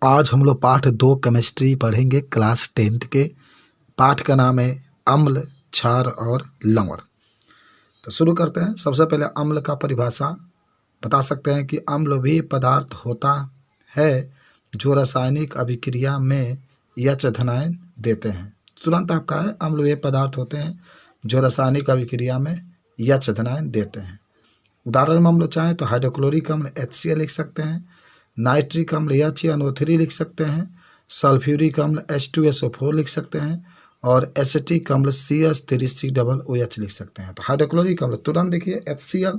आज हम लोग पाठ 2 केमिस्ट्री पढ़ेंगे क्लास 10th के। पाठ का नाम है अम्ल, क्षार और लवण। तो शुरू करते हैं। सबसे पहले अम्ल का परिभाषा बता सकते हैं कि अम्ल वे पदार्थ होता है जो रासायनिक अभिक्रिया में यच धनायन देते हैं। तुरंत आपका है अम्ल वे पदार्थ होते हैं जो रासायनिक अभिक्रिया में यच धनायन देते हैं। उदाहरण में हम लोग चाहें तो हाइड्रोक्लोरिक अम्ल HCl लिख सकते हैं, नाइट्रिक अम्ल HNO3 लिख सकते हैं, सल्फ्यूरिक अम्ल H2SO4 लिख सकते हैं और एसिटिक अम्ल CH3COOH लिख सकते हैं। तो हाइड्रोक्लोरिक अम्ल तुरंत देखिए HCl,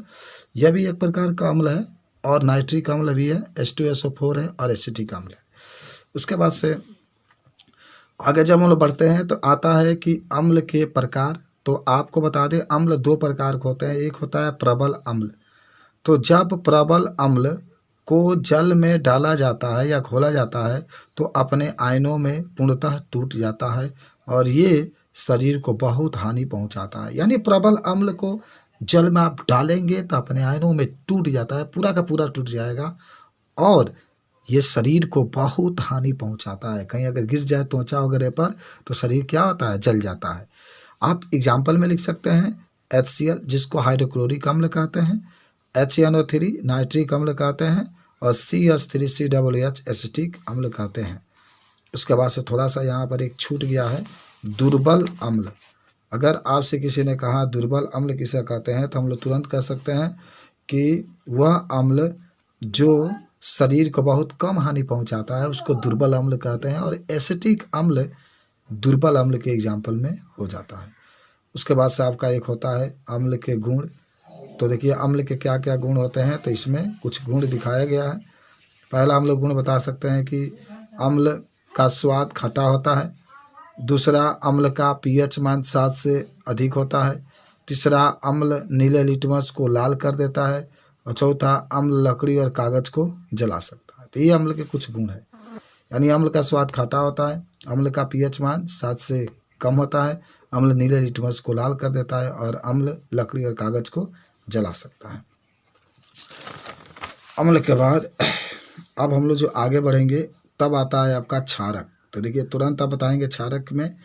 यह भी एक प्रकार का अम्ल है और नाइट्रिक अम्ल भी है, H2SO4 है और एसिटिक अम्ल है। उसके बाद से आगे जब हम लोग बढ़ते हैं तो आता है कि अम्ल के प्रकार। तो आपको बता दें अम्ल 2 प्रकार के होते हैं। एक होता है प्रबल अम्ल। तो जब प्रबल अम्ल को जल में डाला जाता है या घोला जाता है तो अपने आयनों में पूर्णतः टूट जाता है और ये शरीर को बहुत हानि पहुंचाता है। यानी प्रबल अम्ल को जल में आप डालेंगे तो अपने आयनों में टूट जाता है, पूरा का पूरा टूट जाएगा और ये शरीर को बहुत हानि पहुंचाता है। कहीं अगर गिर जाए त्वचा वगैरह पर तो शरीर क्या होता है, जल जाता है। आप एग्जाम्पल में लिख सकते हैं HCl जिसको हाइड्रोक्लोरिक अम्ल कहते हैं, HNO3 नाइट्रिक अम्ल कहते हैं और CH3COOH एसिटिक अम्ल कहते हैं। उसके बाद से थोड़ा सा यहाँ पर एक छूट गया है, दुर्बल अम्ल। अगर आपसे किसी ने कहा दुर्बल अम्ल किसे कहते हैं तो हम लोग तुरंत कह सकते हैं कि वह अम्ल जो शरीर को बहुत कम हानि पहुंचाता है उसको दुर्बल अम्ल कहते हैं और एसिटिक अम्ल दुर्बल अम्ल के एग्जाम्पल में हो जाता है। उसके बाद से आपका एक होता है अम्ल के गुण। तो देखिए अम्ल के क्या क्या गुण होते हैं, तो इसमें कुछ गुण दिखाया गया है। पहला हम लोग गुण बता सकते हैं कि अम्ल का स्वाद खट्टा होता है। दूसरा, अम्ल का pH मान 7 से अधिक होता है। तीसरा, अम्ल नीले लिटमस को लाल कर देता है और चौथा, अम्ल लकड़ी और कागज को जला सकता है। तो ये अम्ल के कुछ गुण है। यानी अम्ल का स्वाद खट्टा होता है, अम्ल का pH मान 7 से कम होता है, अम्ल नीले लिटमस को लाल कर देता है और अम्ल लकड़ी और कागज को जला सकता है। अम्ल के बाद अब हम लोग जो आगे बढ़ेंगे तब आता है आपका क्षारक। तो देखिए तुरंत आप बताएंगे क्षारक में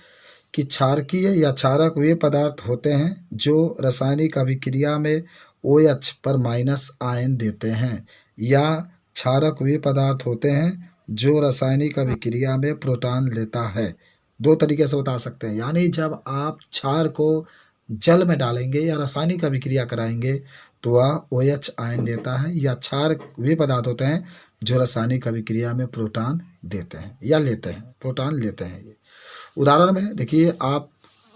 कि क्षारकीय या क्षारक वे पदार्थ होते हैं जो रासायनिक अभिक्रिया में OH पर माइनस आयन देते हैं, या क्षारक वे पदार्थ होते हैं जो रासायनिक अभिक्रिया में प्रोटॉन लेता है। 2 तरीके से बता सकते हैं। यानी जब आप क्षार को जल में डालेंगे या रासायनिक अभिक्रिया कराएंगे तो वह OH आयन देता है, या क्षार वे पदार्थ होते हैं जो रासायनिक अभिक्रिया में प्रोटॉन देते हैं या लेते हैं, प्रोटॉन लेते हैं। ये उदाहरण में देखिए आप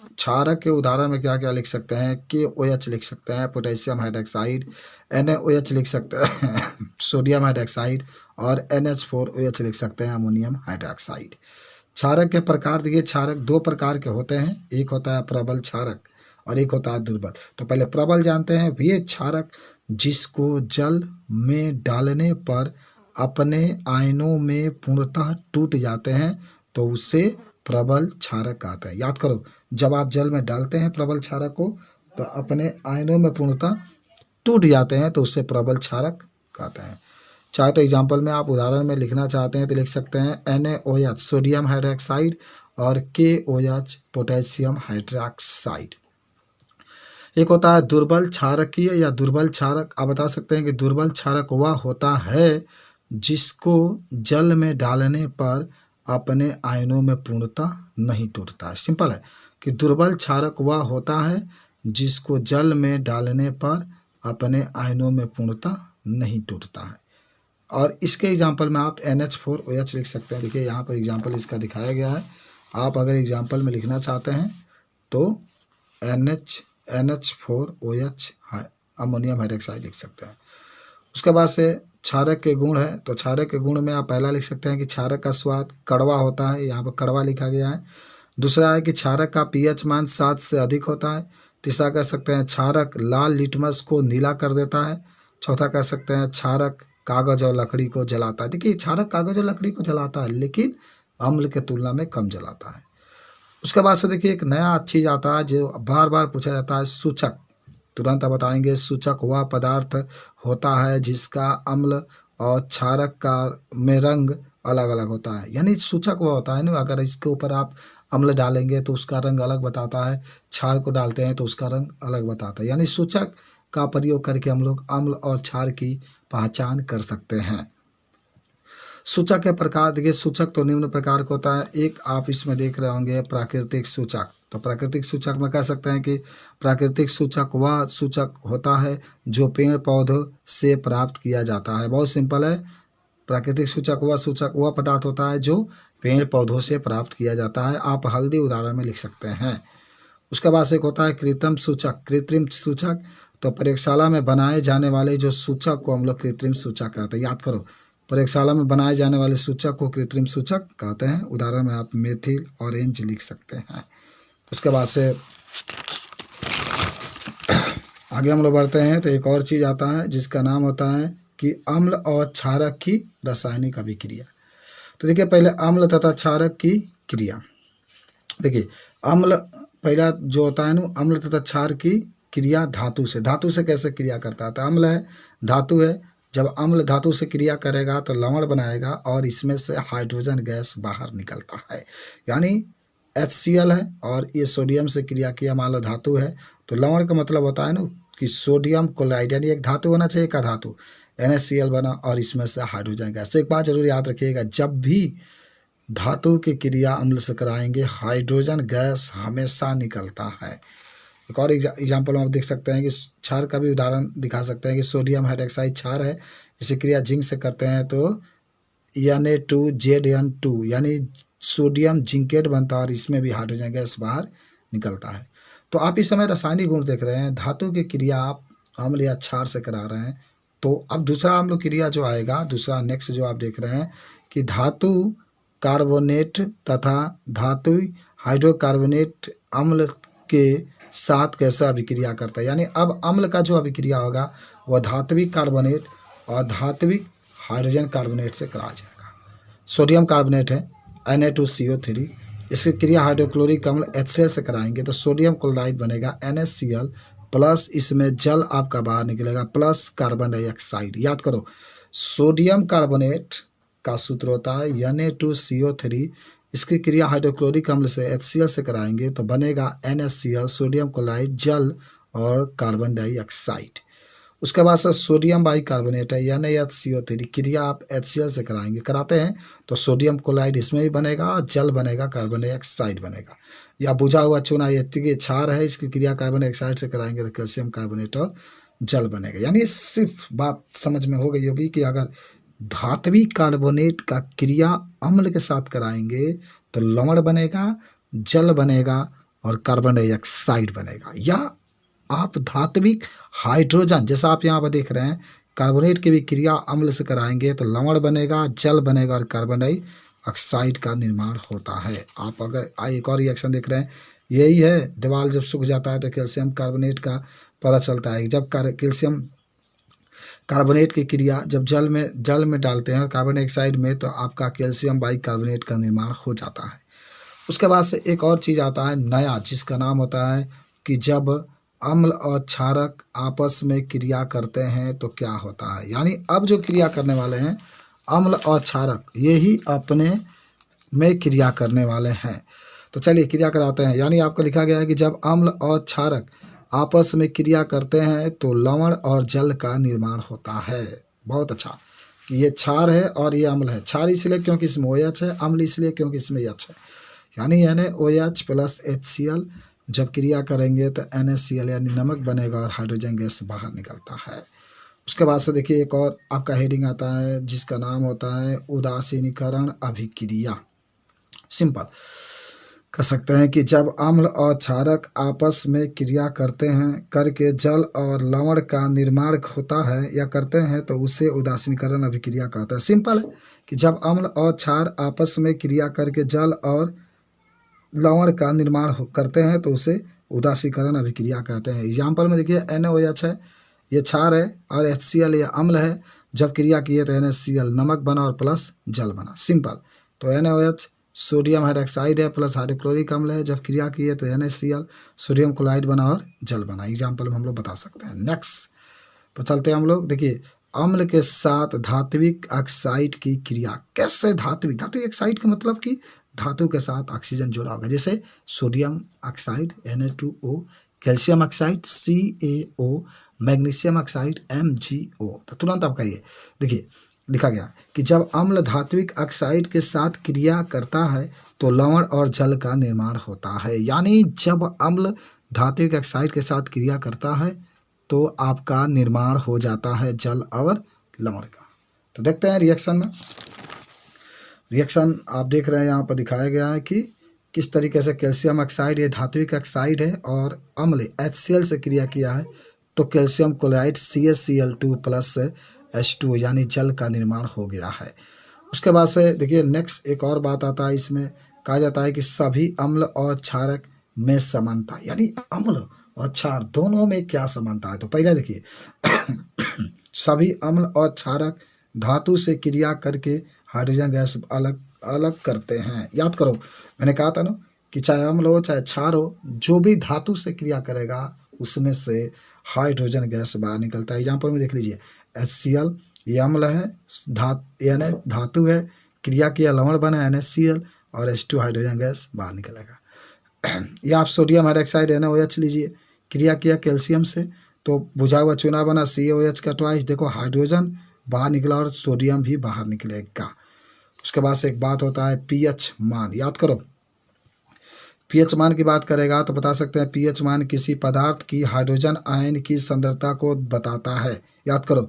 क्षारक के उदाहरण में क्या क्या लिख सकते हैं, KOH लिख सकते हैं, पोटेशियम हाइड्रोक्साइड, NaOH लिख सकते हैं सोडियम हाइड्रोक्साइड और NH4OH लिख सकते हैं, अमोनियम हाइड्रोक्साइड। क्षारक के प्रकार देखिए, क्षारक 2 प्रकार के होते हैं। एक होता है प्रबल क्षारक और एक होता है दुर्बल। तो पहले प्रबल जानते हैं, वे क्षारक जिसको जल में डालने पर अपने आयनों में पूर्णतः टूट जाते हैं तो उसे प्रबल क्षारक कहते हैं। याद करो, जब आप जल में डालते हैं प्रबल क्षारक को तो अपने आयनों में पूर्णतः टूट जाते हैं तो उसे प्रबल क्षारक कहते हैं। चाहे तो एग्जाम्पल में आप उदाहरण में लिखना चाहते हैं तो लिख सकते हैं NaOH सोडियम हाइड्रोक्साइड और KOH पोटेशियम हाइड्रोक्साइड। एक होता है दुर्बल क्षारकीय या दुर्बल क्षारक। आप बता सकते हैं कि दुर्बल क्षारक वह होता है जिसको जल में डालने पर अपने आयनों में पूर्णतः नहीं टूटता है। सिंपल है कि दुर्बल क्षारक वह होता है जिसको जल में डालने पर अपने आयनों में पूर्णतः नहीं टूटता है। और इसके एग्जाम्पल में आप NH4OH लिख सकते हैं। देखिए यहाँ पर एग्जाम्पल इसका दिखाया गया है। आप अगर एग्जाम्पल में लिखना चाहते हैं तो NH4OH अमोनियम हाइड्रोक्साइड लिख सकते हैं। उसके बाद से क्षारक के गुण है। तो क्षारक के गुण में आप पहला लिख सकते हैं कि क्षारक का स्वाद कड़वा होता है, यहाँ पर कड़वा लिखा गया है। दूसरा है कि क्षारक का pH मान 7 से अधिक होता है। तीसरा कह सकते हैं क्षारक लाल लिटमस को नीला कर देता है। चौथा कह सकते हैं क्षारक कागज और लकड़ी को जलाता है। देखिए क्षारक कागज और लकड़ी को जलाता है लेकिन अम्ल के तुलना में कम जलाता है। उसके बाद से देखिए एक नया चीज आता है जो बार बार पूछा जाता है, सूचक। तुरंत आप बताएंगे सूचक वह पदार्थ होता है जिसका अम्ल और क्षारक का में रंग अलग अलग होता है। यानी सूचक वह होता है ना, अगर इसके ऊपर आप अम्ल डालेंगे तो उसका रंग अलग बताता है, क्षार को डालते हैं तो उसका रंग अलग बताता है। यानी सूचक का प्रयोग करके हम लोग अम्ल और क्षार की पहचान कर सकते हैं। सूचक के प्रकार देखिए, सूचक तो निम्न प्रकार का होता है। एक आप इसमें देख रहे होंगे प्राकृतिक सूचक। तो प्राकृतिक सूचक में कह सकते हैं कि प्राकृतिक सूचक वह सूचक होता है जो पेड़ पौधों से प्राप्त किया जाता है। बहुत सिंपल है, प्राकृतिक सूचक वह पदार्थ होता है जो पेड़ पौधों से प्राप्त किया जाता है। आप हल्दी उदाहरण में लिख सकते हैं। उसके बाद एक होता है कृत्रिम सूचक। कृत्रिम सूचक तो प्रयोगशाला में बनाए जाने वाले जो सूचक को हम लोग कृत्रिम सूचक कहते हैं। याद करो, प्रयोगशाला में बनाए जाने वाले सूचक को कृत्रिम सूचक कहते हैं। उदाहरण में आप मेथिल ऑरेंज लिख सकते हैं। उसके बाद से आगे हम लोग बढ़ते हैं तो एक और चीज़ आता है जिसका नाम होता है कि अम्ल और क्षारक की रासायनिक अभिक्रिया। तो देखिए, पहले अम्ल तथा क्षारक की क्रिया। देखिए, अम्ल पहला जो होता है ना, अम्ल तथा क्षार की क्रिया धातु से कैसे क्रिया करता है। तो अम्ल है, धातु है। जब अम्ल धातु से क्रिया करेगा तो लवण बनाएगा और इसमें से हाइड्रोजन गैस बाहर निकलता है। यानी HCl है और ये सोडियम से क्रिया किया, मान लो धातु है। तो लवण का मतलब होता है ना कि सोडियम क्लोराइड, यानी एक धातु होना चाहिए का धातु, NaCl बना और इसमें से हाइड्रोजन गैस। एक बात जरूर याद रखिएगा, जब भी धातु की क्रिया अम्ल से कराएंगे हाइड्रोजन गैस हमेशा निकलता है। एक और एग्जाम्पल आप देख सकते हैं कि क्षार का भी उदाहरण दिखा सकते हैं कि सोडियम हाइड्रोक्साइड क्षार है, इसी क्रिया जिंक से करते हैं तो Na2ZN2 यानी सोडियम जिंकेट बनता है और इसमें भी हाइड्रोजन गैस बाहर निकलता है। तो आप इस समय रासायनिक गुण देख रहे हैं, धातु की क्रिया आप अम्ल या क्षार से करा रहे हैं। तो अब दूसरा अम्ल क्रिया जो आएगा, दूसरा नेक्स्ट जो आप देख रहे हैं कि धातु कार्बोनेट तथा धातु हाइड्रोकार्बोनेट अम्ल के साथ कैसे अभिक्रिया करता है। यानी अब अम्ल का जो अभिक्रिया होगा वह धात्विक कार्बोनेट और धात्विक हाइड्रोजन कार्बोनेट से करा जाएगा। सोडियम कार्बोनेट है Na2CO3, इसकी क्रिया हाइड्रोक्लोरिक अम्ल HCl से कराएंगे तो सोडियम क्लोराइड बनेगा NaCl प्लस इसमें जल आपका बाहर निकलेगा प्लस कार्बन डाइऑक्साइड। याद करो, सोडियम कार्बोनेट का सूत्र होता है Na2CO3, इसकी क्रिया हाइड्रोक्लोरिक अम्ल से HCl से कराएंगे तो बनेगा NaCl, सोडियम क्लोराइड, जल और कार्बन डाइऑक्साइड। उसके बाद से सोडियम बाइकार्बोनेट है NaHCO3, क्रिया आप HCl से कराते हैं तो सोडियम क्लोराइड इसमें भी बनेगा और जल बनेगा, कार्बन डाइऑक्साइड बनेगा। या बुझा हुआ चूना ये क्षार है, इसकी क्रिया कार्बन डाइऑक्साइड से कराएंगे तो कैल्शियम कार्बोनेट और जल बनेगा। यानी सिर्फ बात समझ में हो गई होगी कि अगर धात्विक कार्बोनेट का क्रिया अम्ल के साथ कराएंगे तो लवण बनेगा, जल बनेगा और कार्बन डाइऑक्साइड बनेगा। या आप धात्विक हाइड्रोजन, जैसा आप यहाँ पर देख रहे हैं, कार्बोनेट की भी क्रिया अम्ल से कराएंगे तो लवण बनेगा, जल बनेगा और कार्बन डाइऑक्साइड का निर्माण होता है। आप अगर एक और रिएक्शन देख रहे हैं, यही है, दीवार जब सूख जाता है तो कैल्शियम कार्बोनेट का पता चलता है। जब कैल्शियम कार्बोनेट की क्रिया जब जल में डालते हैं कार्बन डाइऑक्साइड में तो आपका कैल्शियम बाइकार्बोनेट का निर्माण हो जाता है। उसके बाद से एक और चीज़ आता है नया, जिसका नाम होता है कि जब अम्ल और क्षारक आपस में क्रिया करते हैं तो क्या होता है। यानी अब जो क्रिया करने वाले हैं अम्ल और क्षारक, यही अपने में क्रिया करने वाले हैं। तो चलिए क्रिया कराते हैं। यानी आपको लिखा गया है कि जब अम्ल और क्षारक आपस में क्रिया करते हैं तो लवण और जल का निर्माण होता है। बहुत अच्छा कि ये क्षार है और ये अम्ल है। क्षार इसलिए क्योंकि इसमें OH है, अम्ल इसलिए क्योंकि इसमें H है। यानी NaOH प्लस HCl जब क्रिया करेंगे तो NaCl यानी नमक बनेगा और हाइड्रोजन गैस बाहर निकलता है। उसके बाद से देखिए एक और आपका हेडिंग आता है जिसका नाम होता है उदासीनीकरण अभिक्रिया। सिंपल कह सकते हैं कि जब अम्ल और क्षारक आपस में क्रिया करते हैं करके जल और लवण का निर्माण होता है या करते हैं तो उसे उदासीनीकरण अभिक्रिया कहते हैं। सिंपल है कि जब अम्ल और क्षार आपस में क्रिया करके जल और लवण का निर्माण करते हैं तो उसे उदासीकरण अभिक्रिया कहते हैं। एग्जाम्पल में देखिए NaOH है, ये क्षार है, और HCl ये अम्ल है। जब क्रिया किए तो NaCl नमक बना और प्लस जल बना। सिंपल। तो NaOH सोडियम हाइड्रोक्साइड है प्लस हाइड्रोक्लोरिक अम्ल है, जब क्रिया किए तो NaCl सोडियम क्लोराइड बना और जल बना। एग्जाम्पल में हम लोग बता सकते हैं। नेक्स्ट पर चलते हैं हम लोग। देखिए अम्ल के साथ धात्विक ऑक्साइड की क्रिया। कैसे धात्विक ऑक्साइड का मतलब कि धातु के साथ ऑक्सीजन जुड़ा होगा, जैसे sodium oxide Na2O, calcium oxide CaO, magnesium oxide MgO। तो तुरंत आपका ये देखिए लिखा गया कि जब अम्ल धात्विक ऑक्साइड के साथ क्रिया करता है तो लवण और जल का निर्माण होता है। यानी जब अम्ल धात्विक ऑक्साइड के साथ क्रिया करता है तो आपका निर्माण हो जाता है जल और लवण का। तो देखते हैं रिएक्शन में। रिएक्शन आप देख रहे हैं यहाँ पर दिखाया गया है कि किस तरीके से कैल्शियम ऑक्साइड ये धात्विक ऑक्साइड है और अम्ल HCl से क्रिया किया है तो कैल्शियम क्लोराइड CaCl2 + H2O यानी जल का निर्माण हो गया है। उसके बाद से देखिए नेक्स्ट एक और बात आता है, इसमें कहा जाता है कि सभी अम्ल और क्षारक में समानता, यानी अम्ल और क्षार दोनों में क्या समानता है। तो पहले देखिए सभी अम्ल और क्षारक धातु से क्रिया करके हाइड्रोजन गैस अलग अलग करते हैं। याद करो मैंने कहा था ना कि चाहे अम्ल हो चाहे क्षार हो, जो भी धातु से क्रिया करेगा उसमें से हाइड्रोजन गैस बाहर निकलता है। एग्जाम्पल में देख लीजिए HCl ये अम्ल है, यानी धातु है, क्रिया किया लवण बना NaCl और H2 हाइड्रोजन गैस बाहर निकलेगा। या आप सोडियम हाइड्रोक्साइड NaOH लीजिए, क्रिया किया कैल्शियम से तो बुझा हुआ चूना बना CaOH का ट्वाइस, देखो हाइड्रोजन बाहर निकला और सोडियम भी बाहर निकलेगा। उसके बाद से एक बात होता है pH मान। याद करो pH मान की बात करेगा तो बता सकते हैं pH मान किसी पदार्थ की हाइड्रोजन आयन की सांद्रता को बताता है। याद करो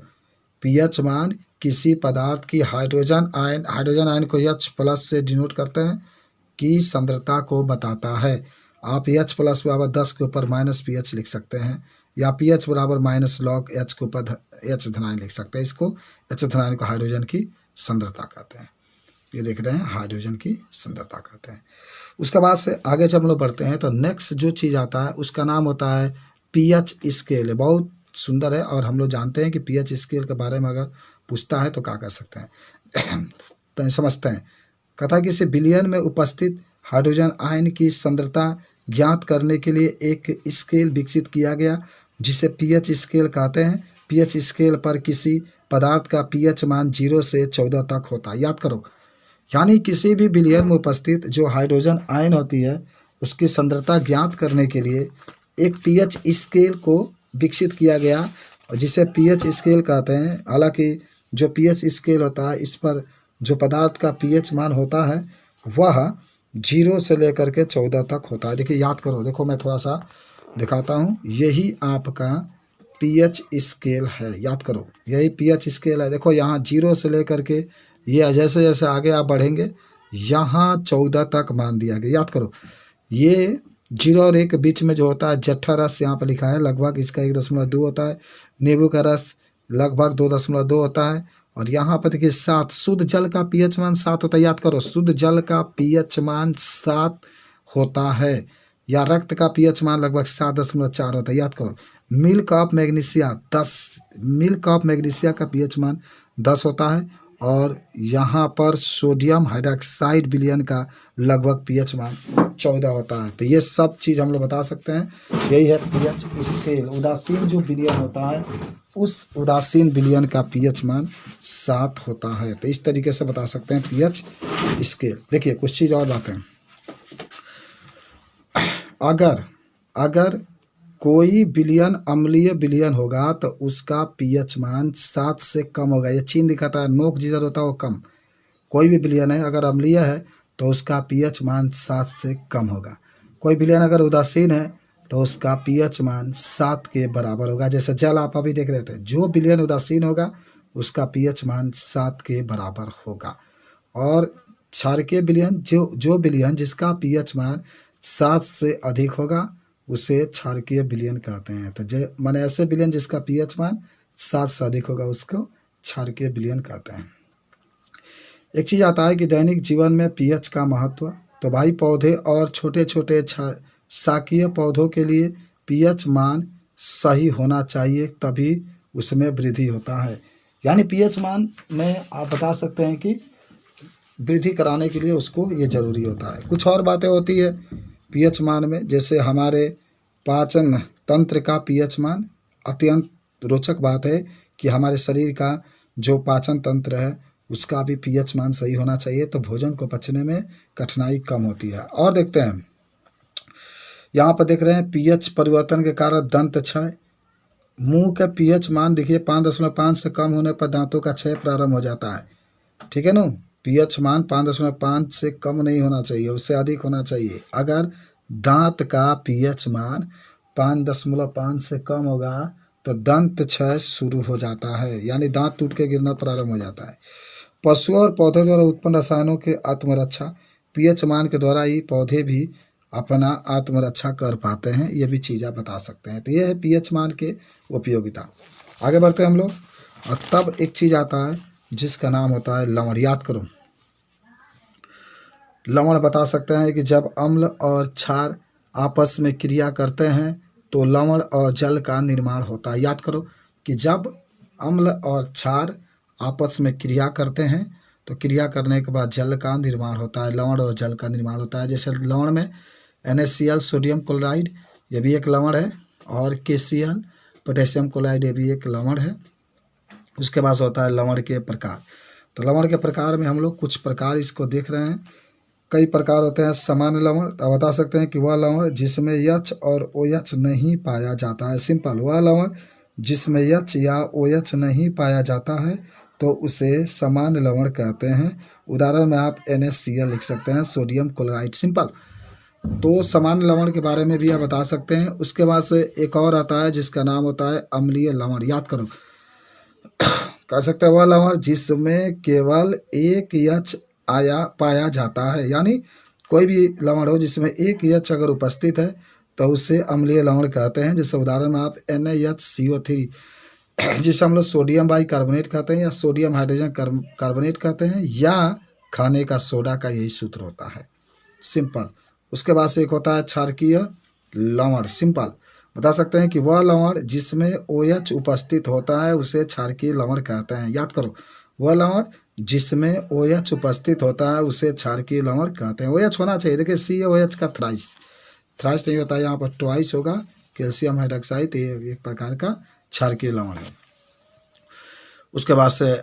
pH मान किसी पदार्थ की हाइड्रोजन आयन को H+ से डिनोट करते हैं की सांद्रता को बताता है। आप H+ बराबर 10 के ऊपर -pH लिख सकते हैं या pH बराबर -log H के ऊपर H धनायन लिख सकते हैं। इसको H धनायन को हाइड्रोजन की सांद्रता कहते हैं। ये देख रहे हैं हाइड्रोजन की सांद्रता कहते हैं। उसके बाद से आगे जब हम लोग बढ़ते हैं तो नेक्स्ट जो चीज़ आता है उसका नाम होता है pH स्केल। बहुत सुंदर है और हम लोग जानते हैं कि pH स्केल के बारे में अगर पूछता है तो क्या कर सकते हैं तो समझते हैं। कथा किसी बिलियन में उपस्थित हाइड्रोजन आयन की सांद्रता ज्ञात करने के लिए एक स्केल विकसित किया गया जिसे pH स्केल कहते हैं। pH स्केल पर किसी पदार्थ का pH मान 0 से 14 तक होता है। याद करो यानी किसी भी बिलियन में उपस्थित जो हाइड्रोजन आयन होती है उसकी सांद्रता ज्ञात करने के लिए एक pH स्केल को विकसित किया गया और जिसे pH स्केल कहते हैं। हालांकि जो pH स्केल होता है इस पर जो पदार्थ का pH मान होता है वह 0 से लेकर के 14 तक होता है। देखिए याद करो, देखो मैं थोड़ा सा दिखाता हूँ, यही आपका pH स्केल है। याद करो यही pH स्केल है। देखो यहाँ 0 से लेकर के ये जैसे जैसे आगे आप बढ़ेंगे यहाँ 14 तक मान दिया गया। याद करो ये 0 और 1 के बीच में जो होता है जट्ठा रस यहाँ पर लिखा है, लगभग इसका 1.2 होता है। नींबू का रस लगभग 2.2 होता है। और यहाँ पर देखिए 7 शुद्ध जल का pH मान 7 होता है। याद करो शुद्ध जल का pH मान 7 होता है या रक्त का pH मान लगभग 7.4 होता है। याद करो milk of magnesia 10 milk of magnesia का pH मान 10 होता है और यहाँ पर सोडियम हाइड्रोक्साइड बिलियन का लगभग pH मान 14 होता है। तो ये सब चीज़ हम लोग बता सकते हैं, यही है pH स्केल। उदासीन जो बिलियन होता है उस उदासीन बिलियन का pH मान 7 होता है। तो इस तरीके से बता सकते हैं pH स्केल। देखिए कुछ चीज़ और बातें, अगर कोई बिलियन अम्लीय बिलियन होगा तो उसका pH मान 7 से कम होगा। ये चिन्ह दिखाता है, नोक जिधर होता है वो कम। कोई भी बिलियन है अगर अम्लीय है तो उसका pH मान 7 से कम होगा। कोई बिलियन अगर उदासीन है तो उसका pH मान 7 के बराबर होगा। जैसे जल आप अभी देख रहे थे, जो बिलियन उदासीन होगा उसका pH मान 7 के बराबर होगा। और क्षारकीय बिलियन जो बिलियन जिसका pH मान 7 से अधिक होगा उसे क्षारकीय बिलियन कहते हैं। तो माने ऐसे बिलियन जिसका pH मान 7 से अधिक होगा उसको क्षारकीय बिलियन कहते हैं। एक चीज़ आता है कि दैनिक जीवन में pH का महत्व। तो भाई पौधे और छोटे छोटे शाकीय पौधों के लिए pH मान सही होना चाहिए तभी उसमें वृद्धि होता है। यानी pH मान में आप बता सकते हैं कि वृद्धि कराने के लिए उसको ये ज़रूरी होता है। कुछ और बातें होती है pH मान में, जैसे हमारे पाचन तंत्र का pH मान। अत्यंत रोचक बात है कि हमारे शरीर का जो पाचन तंत्र है उसका भी पीएच मान सही होना चाहिए, तो भोजन को पचने में कठिनाई कम होती है। और देखते हैं यहाँ पर देख रहे हैं पीएच परिवर्तन के कारण दंत क्षय। मुंह का पीएच मान देखिए 5.5 से कम होने पर दांतों का क्षय प्रारंभ हो जाता है। ठीक है ना, पीएच मान 5.5 से कम नहीं होना चाहिए, उससे अधिक होना चाहिए। अगर दांत का पीएच मान 5.5 से कम होगा तो दंत क्षय शुरू हो जाता है, यानी दांत टूट के गिरना प्रारंभ हो जाता है। पशुओं और पौधों द्वारा उत्पन्न रसायनों के आत्मरक्षा, पीएच मान के द्वारा ही पौधे भी अपना आत्मरक्षा कर पाते हैं, ये भी चीज़ आप बता सकते हैं। तो ये है पीएच मान के उपयोगिता। आगे बढ़ते हैं हम लोग। और तब एक चीज़ आता है जिसका नाम होता है लवण। याद करो, लवण बता सकते हैं कि जब अम्ल और क्षार आपस में क्रिया करते हैं तो लवण और जल का निर्माण होता है। याद करो कि जब अम्ल और क्षार आपस में क्रिया करते हैं तो क्रिया करने के बाद जल का निर्माण होता है, लवण और जल का निर्माण होता है। जैसे लवण में NaCl सोडियम क्लोराइड, ये भी एक लवण है, और KCl पोटेशियम क्लोराइड, ये भी एक लवण है। उसके बाद होता है लवण के प्रकार। तो लवण के प्रकार में हम लोग कुछ प्रकार इसको देख रहे हैं। कई प्रकार होते हैं। सामान्य लवण, तो बता सकते हैं कि वह लवण जिसमें यच और OH नहीं पाया जाता है। सिंपल, वह लवण जिसमें यच या OH नहीं पाया जाता है तो उसे सामान्य लवण कहते हैं। उदाहरण में आप NaCl लिख सकते हैं, सोडियम क्लोराइड। सिंपल, तो सामान्य लवण के बारे में भी आप बता सकते हैं। उसके बाद से एक और आता है जिसका नाम होता है अम्लीय लवण। याद करो, कह सकते हैं वह लवण जिसमें केवल एक यच पाया जाता है, यानी कोई भी लवण हो जिसमें एक यच अगर उपस्थित है तो उसे अम्लीय लवण कहते हैं। जैसे उदाहरण में आप NaHCO3 जिसे हम लोग सोडियम बाइकार्बोनेट कहते हैं या सोडियम हाइड्रोजन कार्बोनेट कहते हैं, या खाने का सोडा का यही सूत्र होता है। सिंपल। उसके बाद से एक होता है क्षारकीय लवण। सिंपल, बता सकते हैं कि वह लवण जिसमें OH उपस्थित होता है उसे क्षारकीय लवण कहते हैं। याद करो, वह लवण जिसमें OH उपस्थित होता है उसे क्षारकीय लवण कहते हैं। OH होना चाहिए। देखिए CaOH का थ्राइस नहीं होता है, यहाँ पर ट्वाइस होगा। कैल्शियम हाइड्रोक्साइड ये एक प्रकार का क्षारकीय लवण है। उसके बाद से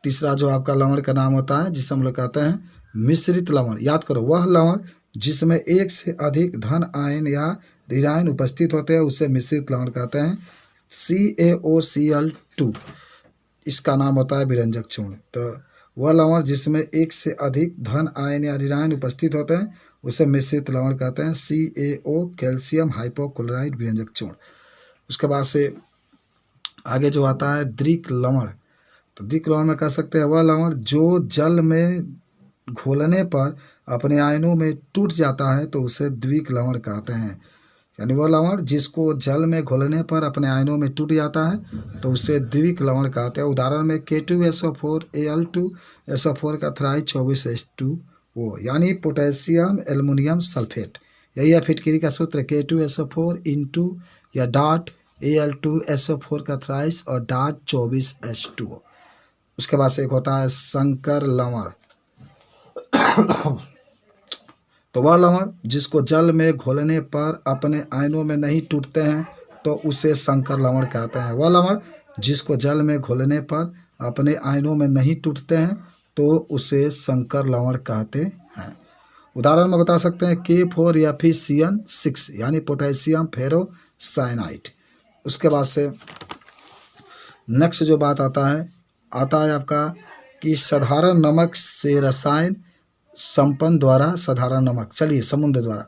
तीसरा जो आपका लवण का नाम होता है जिसे हम लोग कहते हैं मिश्रित लवण। याद करो, वह लवण जिसमें एक से अधिक धन आयन या ऋणायन उपस्थित होते हैं उसे मिश्रित लवण कहते हैं। CaOCl2 इसका नाम होता है विरंजक चूर्ण। तो वह लवण जिसमें एक से अधिक धन आयन या ऋणायन उपस्थित होते हैं उसे मिश्रित लवण कहते हैं। CaO कैल्शियम हाइपोक्लोराइड विरंजक चूर्ण। उसके बाद से आगे जो आता है द्विक लवण। तो द्विक लवण में कह सकते हैं वह लवण जो जल में घोलने पर अपने आयनों में टूट जाता है तो उसे द्विक लवण कहते हैं। यानी वह लवण जिसको जल में घोलने पर अपने आयनों में टूट जाता है तो उसे द्विक लवण कहते हैं। उदाहरण में K2SO4 Al2SO4 का थ्राई 24H2O, यानी पोटेशियम एल्युमिनियम सल्फेट। यही है फिटकिरी का सूत्र, K2SO4 इंटू या डॉट Al2SO4 का थ्राइस और डॉट 24H2O। उसके बाद से एक होता है संकर लवण। तो वह लवण जिसको जल में घोलने पर अपने आयनों में नहीं टूटते हैं तो उसे संकर लवण कहते हैं। वह लवण जिसको जल में घोलने पर अपने आयनों में नहीं टूटते हैं तो उसे संकर लवण कहते हैं। उदाहरण में बता सकते हैं K4FeCN6 यानी पोटेशियम फेरोसाइनाइड। उसके बाद से नेक्स्ट जो बात आता है आपका कि साधारण नमक से रसायन संपन्न द्वारा साधारण नमक। चलिए समुद्र द्वारा,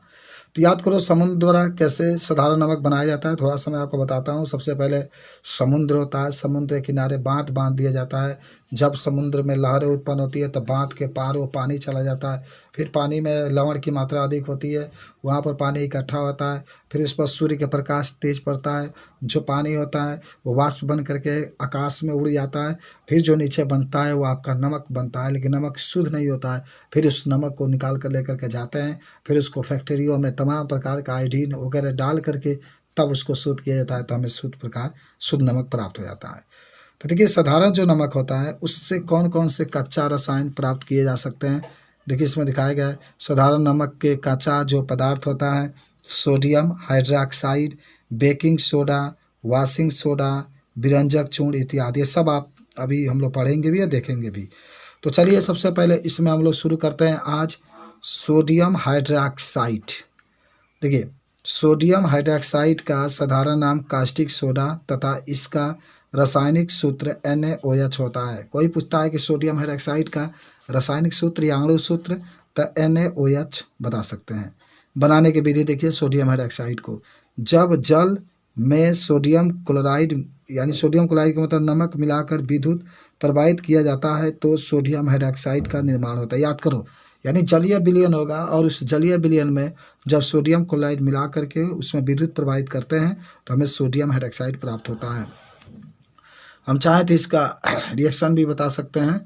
तो याद करो समुद्र द्वारा कैसे साधारण नमक बनाया जाता है। थोड़ा सा मैं आपको बताता हूँ। सबसे पहले समुद्र होता है, समुद्र के किनारे बांध दिया जाता है। जब समुद्र में लहरें उत्पन्न होती है तो बांध के पार वो पानी चला जाता है। फिर पानी में लवण की मात्रा अधिक होती है, वहाँ पर पानी इकट्ठा होता है। फिर उस पर सूर्य के प्रकाश तेज पड़ता है, जो पानी होता है वो वाष्प बन करके आकाश में उड़ जाता है। फिर जो नीचे बनता है वो आपका नमक बनता है, लेकिन नमक शुद्ध नहीं होता है। फिर उस नमक को निकाल कर लेकर के जाते हैं, फिर उसको फैक्ट्रियों में तमाम प्रकार का आयोडीन वगैरह डाल करके तब उसको शुद्ध किया जाता है, तो हमें शुद्ध नमक प्राप्त हो जाता है। तो देखिए साधारण जो नमक होता है उससे कौन कौन से कच्चा रसायन प्राप्त किए जा सकते हैं। देखिए इसमें दिखाया गया है साधारण नमक के कच्चा जो पदार्थ होता है sodium hydroxide, baking soda, washing soda, विरंजक चूर्ण इत्यादि, ये सब आप अभी हम लोग पढ़ेंगे भी और देखेंगे भी। तो चलिए सबसे पहले इसमें हम लोग शुरू करते हैं आज सोडियम हाइड्रोक्साइड। देखिए, सोडियम हाइड्रोक्साइड का साधारण नाम कास्टिक सोडा तथा इसका रासायनिक सूत्र NaOH होता है। कोई पूछता है कि सोडियम हाइड्रोक्साइड का रासायनिक सूत्र या अणु सूत्र, तो NaOH बता सकते हैं। बनाने की विधि देखिए सोडियम हाइड्रोक्साइड को, जब जल में सोडियम क्लोराइड यानी सोडियम क्लोराइड का मतलब नमक मिलाकर विद्युत प्रवाहित किया जाता है तो सोडियम हाइड्रोक्साइड का निर्माण होता है। याद करो, यानी जलीय विलयन होगा और उस जलीय विलयन में जब सोडियम क्लोराइड मिला करके उसमें विद्युत प्रवाहित करते हैं तो हमें सोडियम हाइड्रोक्साइड प्राप्त होता है। हम चाहें तो इसका रिएक्शन भी बता सकते हैं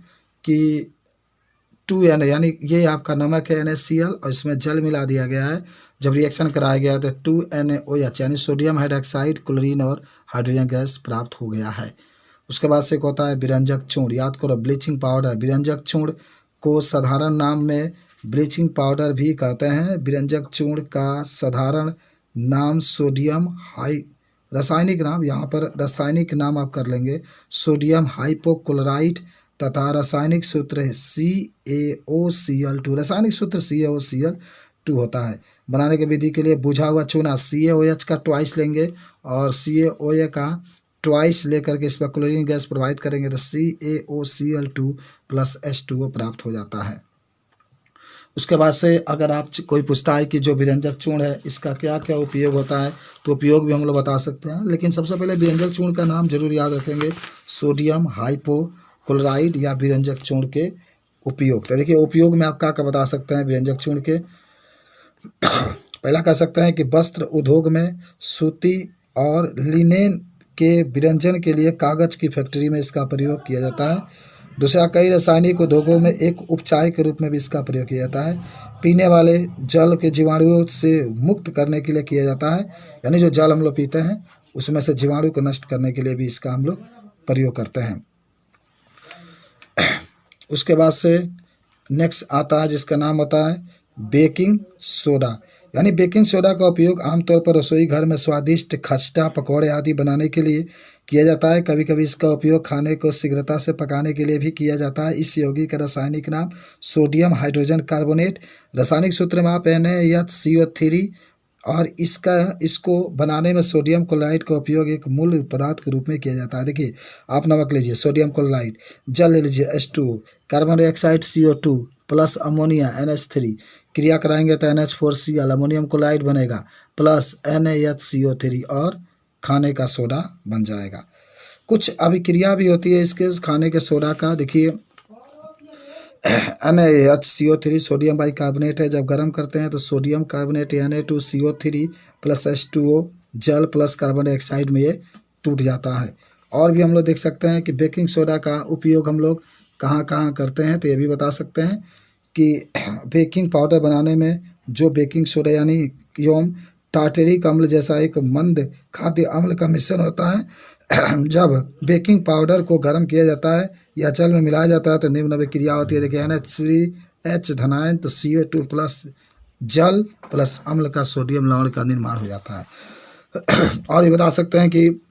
कि 2Na यानी ये आपका नमक है NaCl और इसमें जल मिला दिया गया है, जब रिएक्शन कराया गया तो 2NaOH यानी सोडियम हाइड्रोक्साइड, क्लोरीन और हाइड्रोजन गैस प्राप्त हो गया है। उसके बाद से एक होता है विरंजक चूर्ण। याद करो, ब्लीचिंग पाउडर, विरंजक चूर्ण को साधारण नाम में ब्लीचिंग पाउडर भी कहते हैं। विरंजक चूर्ण का साधारण नाम सोडियम हाई, रासायनिक नाम यहाँ पर रासायनिक नाम आप कर लेंगे सोडियम हाइपोक्लोराइड तथा रासायनिक सूत्र है CaOCl2। रासायनिक सूत्र CaOCl2 होता है। बनाने की विधि के लिए बुझा हुआ चूना CaOH का ट्वाइस लेंगे और CaOH का ट्वाइस लेकर के इस पर क्लोरीन गैस प्रवाहित करेंगे तो CaOCl2 + H2O प्राप्त हो जाता है। उसके बाद से अगर आप कोई पूछता है कि जो विरंजक चूर्ण है इसका क्या क्या उपयोग होता है, तो उपयोग भी हम लोग बता सकते हैं। लेकिन सबसे पहले विरंजक चूर्ण का नाम जरूर याद रखेंगे, सोडियम हाइपोक्लोराइड या विरंजक चूर्ण के उपयोग। तो देखिए उपयोग में आप क्या क्या बता सकते हैं विरंजक चूर्ण के। पहला कह सकते हैं कि वस्त्र उद्योग में सूती और लिनेन के विरंजन के लिए कागज की फैक्ट्री में इसका प्रयोग किया जाता है। दूसरा, कई रासायनिक उद्योगों में एक उपचाय के रूप में भी इसका प्रयोग किया जाता है। पीने वाले जल के जीवाणुओं से मुक्त करने के लिए किया जाता है, यानी जो जल हम लोग पीते हैं उसमें से जीवाणु को नष्ट करने के लिए भी इसका हम लोग प्रयोग करते हैं। उसके बाद से नेक्स्ट आता है जिसका नाम होता है बेकिंग सोडा। यानी बेकिंग सोडा का उपयोग आमतौर पर रसोई घर में स्वादिष्ट खस्ता, पकौड़े आदि बनाने के लिए किया जाता है। कभी कभी इसका उपयोग खाने को शीघ्रता से पकाने के लिए भी किया जाता है। इस यौगिक का रासायनिक नाम सोडियम हाइड्रोजन कार्बोनेट, रासायनिक सूत्र में आप NaHCO3 और इसको बनाने में सोडियम क्लोराइड का उपयोग एक मूल पदार्थ के रूप में किया जाता है। देखिए, आप नमक लीजिए सोडियम क्लोराइड, जल ले लीजिए H2O, carbon dioxide CO2 plus ammonia NH3, क्रिया कराएंगे तो NH4Cl अमोनियम क्लोराइड बनेगा प्लस NaHCO3 और खाने का सोडा बन जाएगा। कुछ अभिक्रिया भी होती है इसके खाने के सोडा का। देखिए NaHCO3 सोडियम बाइकार्बोनेट है, जब गर्म करते हैं तो सोडियम कार्बोनेट Na2CO3 + H2O जल प्लस कार्बन डाइऑक्साइड में ये टूट जाता है। और भी हम लोग देख सकते हैं कि बेकिंग सोडा का उपयोग हम लोग कहाँ कहाँ करते हैं, तो ये भी बता सकते हैं कि बेकिंग पाउडर बनाने में जो बेकिंग सोडा यानी एवं टार्टेरिक अम्ल जैसा एक मंद खाद्य अम्ल का मिश्रण होता है, जब बेकिंग पाउडर को गर्म किया जाता है या जल में मिलाया जाता है तो निम्न अभिक्रिया होती है। देखिए NH3H धनायन तो CO2 प्लस जल प्लस अम्ल का सोडियम लवण का निर्माण हो जाता है। और ये बता सकते हैं कि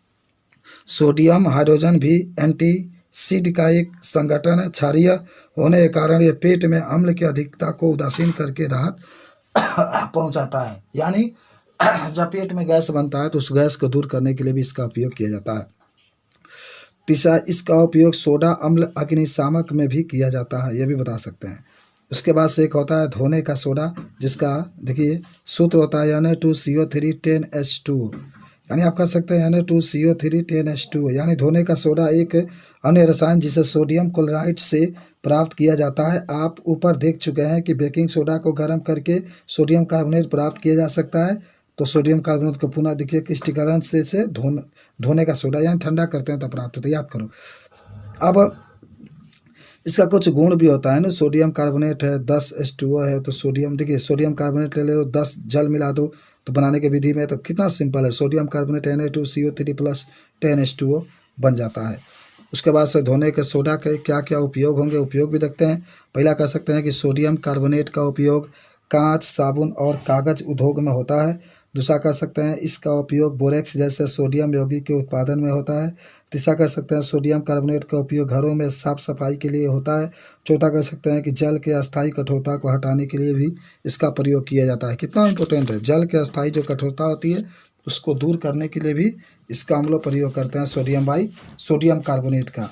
सोडियम हाइड्रोजन भी एंटीसिड का एक संगठन है। क्षारीय होने के कारण ये पेट में अम्ल की अधिकता को उदासीन करके राहत पहुंचाता है। यानी जब पेट में गैस बनता है तो उस गैस को दूर करने के लिए भी इसका उपयोग किया जाता है। तीसरा, इसका उपयोग सोडा अम्ल अग्निशामक में भी किया जाता है, यह भी बता सकते हैं। उसके बाद से एक होता है धोने का सोडा, जिसका देखिए सूत्र होता है Na2CO3 10H2O, यानी आप कह सकते हैं Na2CO3 10H2O, यानी धोने का सोडा एक अन्य रसायन जिसे सोडियम क्लोराइड से प्राप्त किया जाता है। आप ऊपर देख चुके हैं कि बेकिंग सोडा को गर्म करके सोडियम कार्बोनेट प्राप्त किया जा सकता है। तो सोडियम कार्बोनेट को पुनः देखिए क्रिस्टलीकरण से धोने का सोडा यानी ठंडा करते हैं तब प्राप्त होता है। याद करो। अब इसका कुछ गुण भी होता है ना, सोडियम कार्बोनेट है 10 H2O है, तो सोडियम देखिए सोडियम कार्बोनेट ले लो 10 जल मिला दो तो बनाने की विधि में तो कितना सिंपल है, सोडियम कार्बोनेट Na2CO3 + 10H2O बन जाता है। उसके बाद से धोने के सोडा के क्या क्या उपयोग होंगे, उपयोग भी देखते हैं। पहला कह सकते हैं कि सोडियम कार्बोनेट का उपयोग कांच, साबुन और कागज उद्योग में होता है। दूसरा कह सकते हैं इसका उपयोग बोरेक्स जैसे सोडियम यौगिक के उत्पादन में होता है। तीसरा कह सकते हैं सोडियम कार्बोनेट का उपयोग घरों में साफ सफाई के लिए होता है। चौथा कह सकते हैं कि जल के अस्थायी कठोरता को हटाने के लिए भी इसका प्रयोग किया जाता है। कितना इंपॉर्टेंट है, जल के अस्थायी जो कठोरता होती है उसको दूर करने के लिए भी इसका हम लोग प्रयोग करते हैं सोडियम कार्बोनेट का।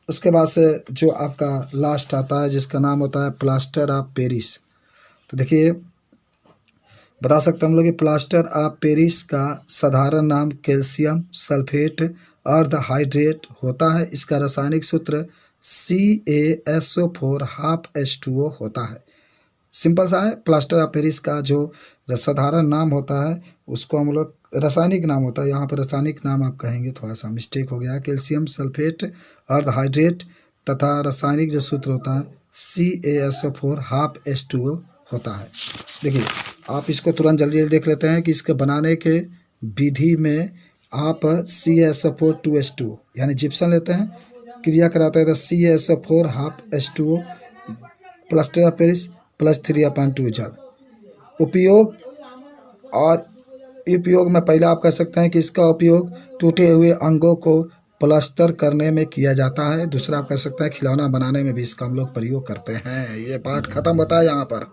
उसके बाद से जो आपका लास्ट आता है जिसका नाम होता है प्लास्टर ऑफ पेरिस। तो देखिए बता सकते हैं हम लोग कि प्लास्टर ऑफ पेरिस का साधारण नाम कैल्शियम सल्फेट अर्ध हाइड्रेट होता है। इसका रासायनिक सूत्र CaSO4 H2O होता है। सिंपल सा है। प्लास्टर ऑफ पेरिस का जो साधारण नाम होता है उसको हम लोग रासायनिक नाम होता है, यहाँ पर रासायनिक नाम आप कहेंगे, थोड़ा सा मिस्टेक हो गया है। कैल्शियम सल्फेट अर्ध हाइड्रेट तथा रासायनिक जो सूत्र होता है CaSO4 H2O होता है। देखिए आप इसको तुरंत जल्दी देख लेते हैं कि इसके बनाने के विधि में आप CaSO4 यानी जिप्सम लेते हैं, क्रिया कराते हैं तो CaSO4 H2O plaster of Paris +3/2 जल। उपयोग और उपयोग में पहले आप कह सकते हैं कि इसका उपयोग टूटे हुए अंगों को प्लास्टर करने में किया जाता है। दूसरा आप कह सकते हैं खिलौना बनाने में भी इसका हम लोग प्रयोग करते हैं। ये पार्ट खत्म होता है यहाँ पर।